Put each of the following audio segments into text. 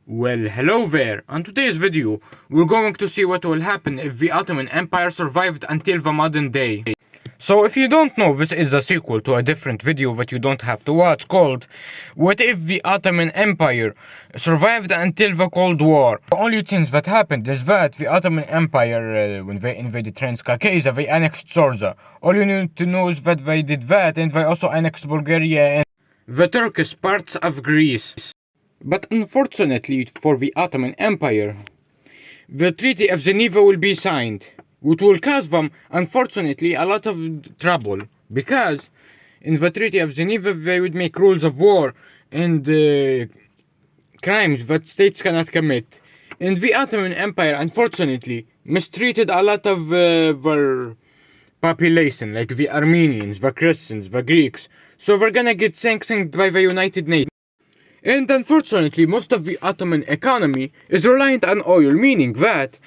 Well, hello there. On today's video, we're going to see what will happen if the Ottoman Empire survived until the modern day. So if you don't know, this is a sequel to a different video that you don't have to watch called What if the Ottoman Empire survived until the Cold War? The only thing that happened is that the Ottoman Empire, when they invaded Transcaucasia, they annexed Georgia. All you need to know is that they did that, and they also annexed Bulgaria and the Turkish parts of Greece. But unfortunately for the Ottoman Empire, the Treaty of Geneva will be signed, which will cause them, unfortunately, a lot of trouble. Because in the Treaty of Geneva, they would make rules of war and crimes that states cannot commit. And the Ottoman Empire, unfortunately, mistreated a lot of their population, like the Armenians, the Christians, the Greeks. So they're gonna get sanctioned by the United Nations. And unfortunately, most of the Ottoman economy is reliant on oil, meaning that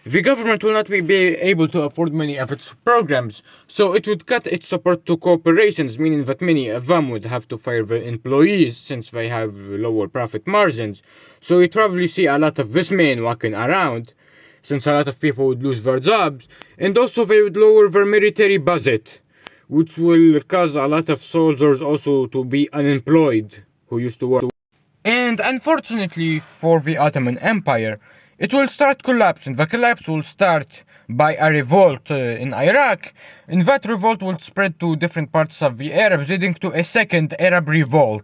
the government will not be able to afford many of its programs, so it would cut its support to corporations, meaning that many of them would have to fire their employees since they have lower profit margins. So you'd probably see a lot of this man walking around, since a lot of people would lose their jobs, and also they would lower their military budget, which will cause a lot of soldiers also to be unemployed who used to work. And unfortunately for the Ottoman Empire, it will start collapsing. The collapse will start by a revolt in Iraq, and that revolt will spread to different parts of the Arabs, leading to a second Arab revolt.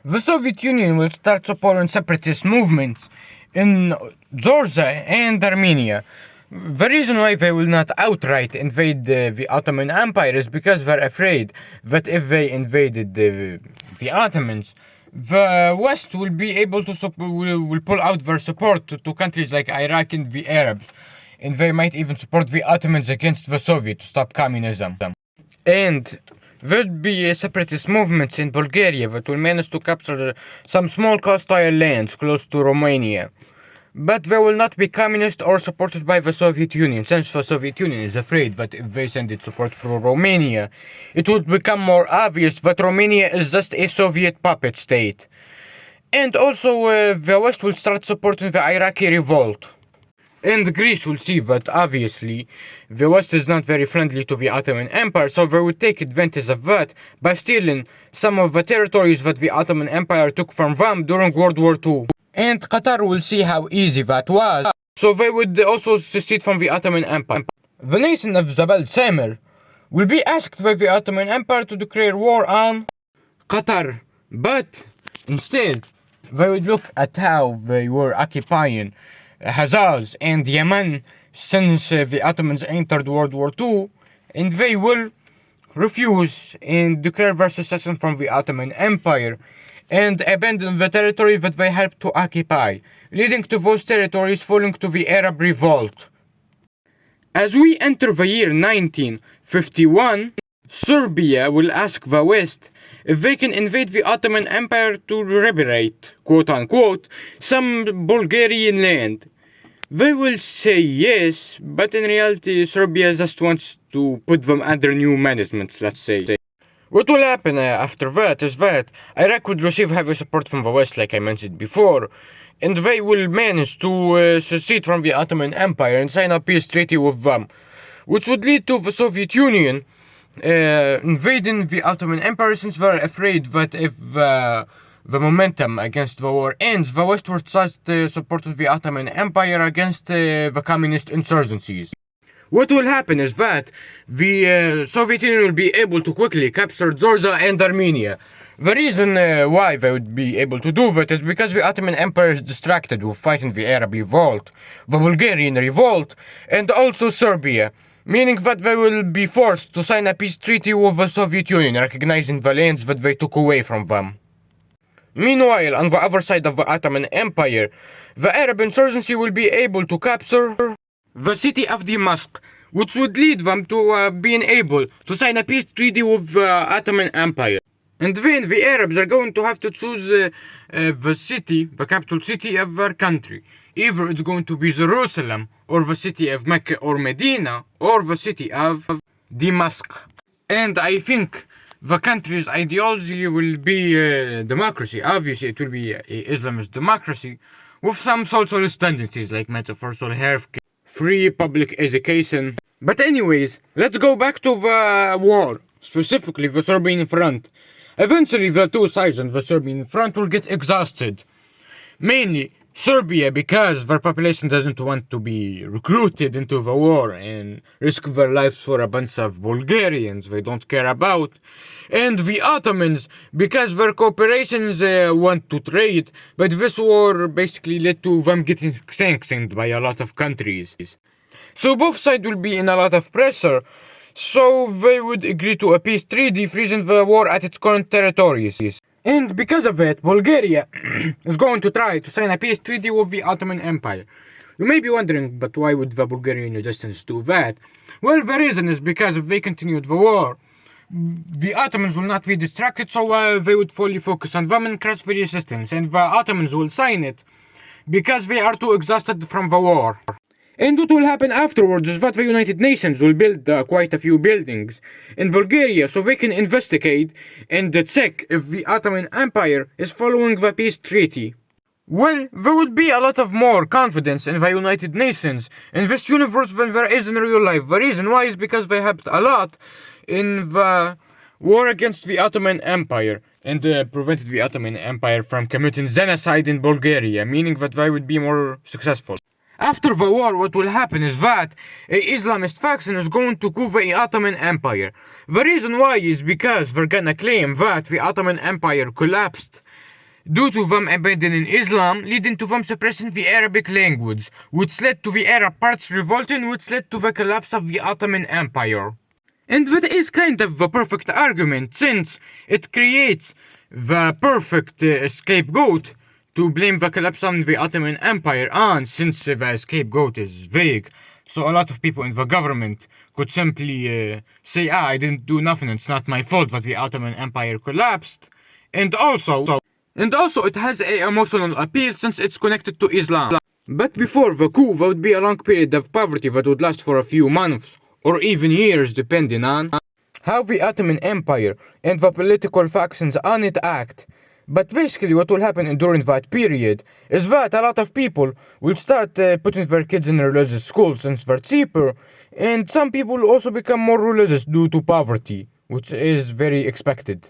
The Soviet Union will start supporting separatist movements in Georgia and Armenia. The reason why they will not outright invade the Ottoman Empire is because they're afraid that if they invaded the Ottomans, the West will be able to will pull out their support to countries like Iraq and the Arabs, and they might even support the Ottomans against the Soviets to stop communism. And there'll be separatist movements in Bulgaria that will manage to capture some small coastal lands close to Romania. But they will not be communist or supported by the Soviet Union, since the Soviet Union is afraid that if they send its support through Romania, it would become more obvious that Romania is just a Soviet puppet state. And also the West will start supporting the Iraqi revolt. And Greece will see that obviously the West is not very friendly to the Ottoman Empire, so they would take advantage of that by stealing some of the territories that the Ottoman Empire took from them during World War II. And Qatar will see how easy that was, so they would also secede from the Ottoman Empire. The nation of Jabal Samir will be asked by the Ottoman Empire to declare war on Qatar, but instead they would look at how they were occupying Hejaz and Yemen since the Ottomans entered World War II, and they will refuse and declare their secession from the Ottoman Empire and abandon the territory that they helped to occupy, leading to those territories falling to the Arab revolt. As we enter the year 1951, Serbia will ask the West if they can invade the Ottoman Empire to liberate, quote-unquote, some Bulgarian land. They will say yes, but in reality Serbia just wants to put them under new management, let's say. What will happen after that is that Iraq would receive heavy support from the West, like I mentioned before, and they will manage to secede from the Ottoman Empire and sign a peace treaty with them, which would lead to the Soviet Union invading the Ottoman Empire, since they're afraid that if the momentum against the war ends, the West would start supporting the Ottoman Empire against the communist insurgencies. What will happen is that the Soviet Union will be able to quickly capture Georgia and Armenia. The reason why they would be able to do that is because the Ottoman Empire is distracted with fighting the Arab revolt, the Bulgarian revolt, and also Serbia, meaning that they will be forced to sign a peace treaty with the Soviet Union, recognizing the lands that they took away from them. Meanwhile, on the other side of the Ottoman Empire, the Arab insurgency will be able to capture the city of Damascus, which would lead them to being able to sign a peace treaty with the Ottoman Empire. And then the Arabs are going to have to choose the city, the capital city of their country. Either it's going to be Jerusalem, or the city of Mecca or Medina, or the city of Damascus. And I think the country's ideology will be democracy. Obviously, it will be Islamist democracy with some socialist tendencies like universal healthcare, free public education. But anyways, let's go back to the war, specifically the Serbian front. Eventually, the two sides on the Serbian front will get exhausted. Mainly Serbia, because their population doesn't want to be recruited into the war and risk their lives for a bunch of Bulgarians they don't care about. And the Ottomans, because their corporations want to trade, but this war basically led to them getting sanctioned by a lot of countries. So both sides will be in a lot of pressure, so they would agree to a peace treaty freezing the war at its current territories. And because of it, Bulgaria is going to try to sign a peace treaty with the Ottoman Empire. You may be wondering, but why would the Bulgarian resistance do that? Well, the reason is because if they continued the war, the Ottomans will not be distracted, so they would fully focus on them and crush the resistance, and the Ottomans will sign it because they are too exhausted from the war. And what will happen afterwards is that the United Nations will build quite a few buildings in Bulgaria so they can investigate and check if the Ottoman Empire is following the peace treaty. Well, there would be a lot of more confidence in the United Nations in this universe than there is in real life. The reason why is because they helped a lot in the war against the Ottoman Empire and prevented the Ottoman Empire from committing genocide in Bulgaria, meaning that they would be more successful. After the war, what will happen is that an Islamist faction is going to coup the Ottoman Empire. The reason why is because they're gonna claim that the Ottoman Empire collapsed due to them abandoning Islam, leading to them suppressing the Arabic language, which led to the Arab parts revolting, which led to the collapse of the Ottoman Empire. And that is kind of the perfect argument, since it creates the perfect scapegoat to blame the collapse on the Ottoman Empire on, since the scapegoat is vague. So a lot of people in the government could simply say, I didn't do nothing, it's not my fault that the Ottoman Empire collapsed. And also it has an emotional appeal since it's connected to Islam. But before the coup, there would be a long period of poverty that would last for a few months, or even years, depending on how the Ottoman Empire and the political factions on it act. But basically what will happen during that period is that a lot of people will start putting their kids in religious schools since they're cheaper, and some people will also become more religious due to poverty, which is very expected.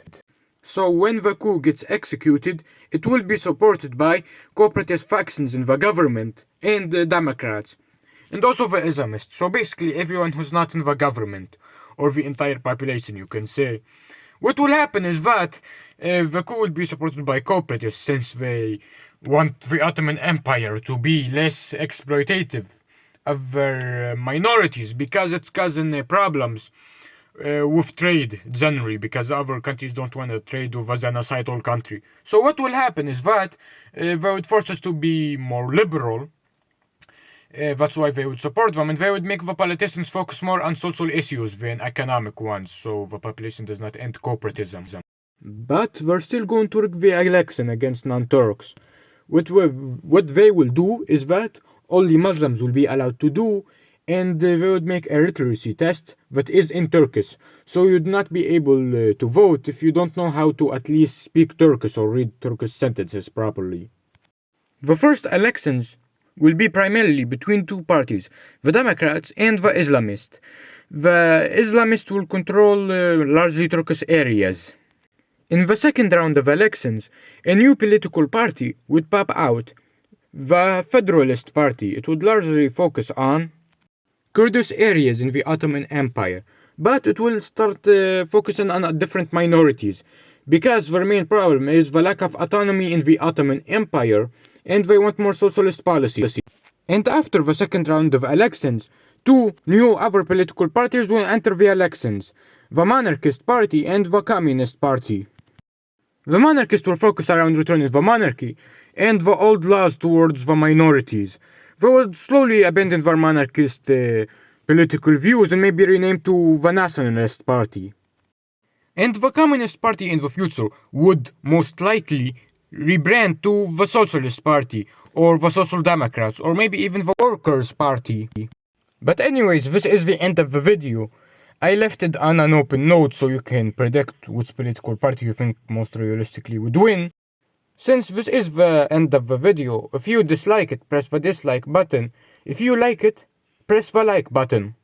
So when the coup gets executed, it will be supported by corporatist factions in the government and the Democrats, and also the Islamists. So basically everyone who's not in the government, or the entire population you can say. What will happen is that the coup will be supported by corporatists since they want the Ottoman Empire to be less exploitative of their minorities because it's causing problems with trade generally because other countries don't want to trade with a genocidal country. So what will happen is that they would force us to be more liberal. That's why they would support them, and they would make the politicians focus more on social issues than economic ones, so the population does not end corporatism. But they're still going to rig the election against non-Turks. What they will do is that only Muslims will be allowed to do, and they would make a literacy test that is in Turkish, so you'd not be able to vote if you don't know how to at least speak Turkish or read Turkish sentences properly. The first elections will be primarily between two parties, the Democrats and the Islamists. The Islamists will control largely Turkish areas. In the second round of elections, a new political party would pop out, the Federalist Party. It would largely focus on Kurdish areas in the Ottoman Empire, but it will start focusing on different minorities, because their main problem is the lack of autonomy in the Ottoman Empire, and they want more socialist policies. And after the second round of elections, two new other political parties will enter the elections, the Monarchist Party and the Communist Party. The monarchists will focus around returning the monarchy and the old laws towards the minorities. They would slowly abandon their monarchist political views and maybe rename to the Nationalist Party. And the Communist Party in the future would most likely rebrand to the Socialist Party or the Social Democrats or maybe even the Workers' Party. But anyways, this is the end of the video. I left it on an open note so you can predict which political party you think most realistically would win. Since this is the end of the video, if you dislike it, press the dislike button. If you like it, press the like button.